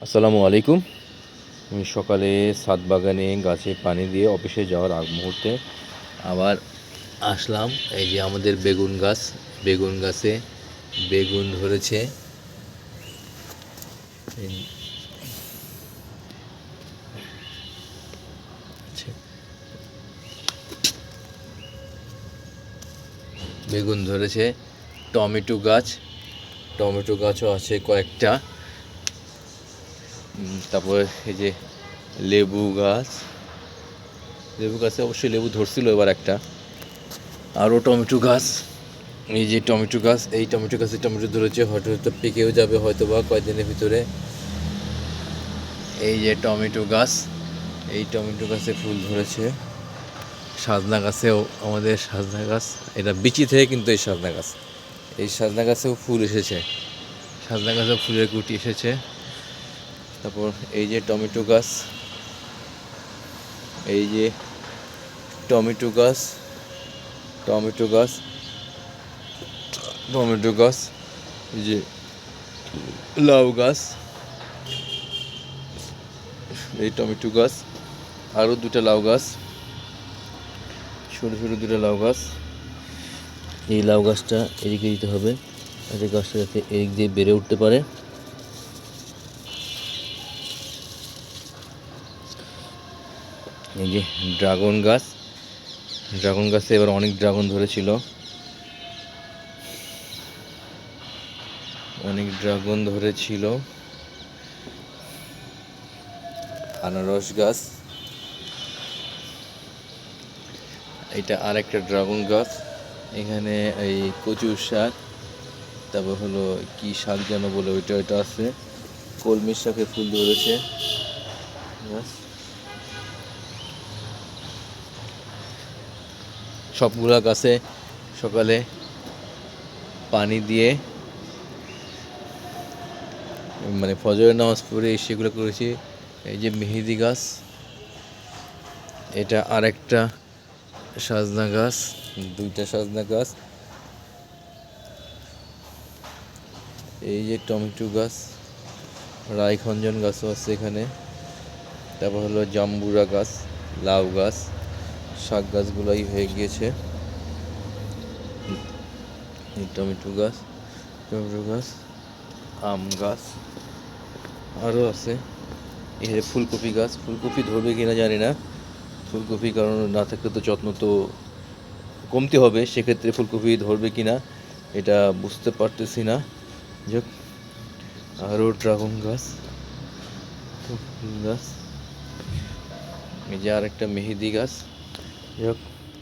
আসসালামু আলাইকুম। আমি সকালে ছাদ বাগানে গাছে পানি দিয়ে অফিসে যাওয়ার আগ মুহূর্তে আবার আসলাম। এই যে আমাদের বেগুন গাছ, বেগুন গাছে বেগুন ধরেছে। এই- আচ্ছা, বেগুন ধরেছে। টমেটো গাছ, টমেটো গাছও আছে কয়েকটা। তারপরে এই যে লেবু গাছ, লেবু গাছে অবশ্যই লেবু ধরছিল এবার একটা। আরও টমেটো গাছ, এই যে টমেটো গাছ, এই টমেটো গাছে টমেটো ধরেছে, হয়তো পেকেও যাবে হয়তো বা কয়েকদিনের ভিতরে। এই যে টমেটো গাছ, এই টমেটো গাছে ফুল ধরেছে। সাজনা গাছেও আমাদের সাজনা গাছ, এটা বিচি থেকে কিন্তু এই সাজনা গাছ, এই সাজনা গাছেও ফুল এসেছে, সাজনা গাছেও ফুলের কুটি এসেছে। তারপর এই যে টমেটো গাছ, এই যে টমেটো গাছ, টমেটো গাছ, টমেটো গাছ, এই যে লাউ গাছ, এই টমেটো গাছ, আরও দুটা লাউ গাছ, ছোটো ছোটো দুটো লাউ গাছ। এই লাউ গাছটা এদিকে দিতে হবে, যাতে গাছটা যাতে এদিক দিয়ে বেড়ে উঠতে পারে। এই যে ড্রাগন গাছ, ড্রাগন গাছে এবার অনেক ড্রাগন ধরেছিল, অনেক ড্রাগন ধরেছিল। আনারস গাছ, এটা আর একটা ড্রাগন গাছ। এখানে এই কচুর শাক, তারপর হলো কি শাক যেন বলে ওইটা, ওইটা আছে। কলমির শাকে ফুল ধরেছে। সবগুলা গাছে সকালে পানি দিয়ে, মানে ফজরের নামাজ পড়ে সেগুলো করেছি। এই যে মেহেদি গাছ, এটা আর একটা সাজনা গাছ, দুইটা সাজনা গাছ। এই যে টমেটো গাছ, রায়খঞ্জন গাছও আছে এখানে। তারপর হলো জাম্বুরা গাছ, লাউ গাছ, শাক গাছগুলোই হয়ে গিয়েছে। টমেটো গাছ, টমেটো গাছ, আম গাছ আরও আছে। এখানে ফুলকপি গাছ, ফুলকপি ধরবে কিনা জানি না। ফুলকপি কারণ না থাকলে তো যত্ন তো কমতে হবে, সেক্ষেত্রে ফুলকপি ধরবে কিনা এটা বুঝতে পারতেছি না। যাক, আরও ড্রাগন গাছ, ফুল গাছ, এই যে আর একটা মেহেদি গাছ। যাক,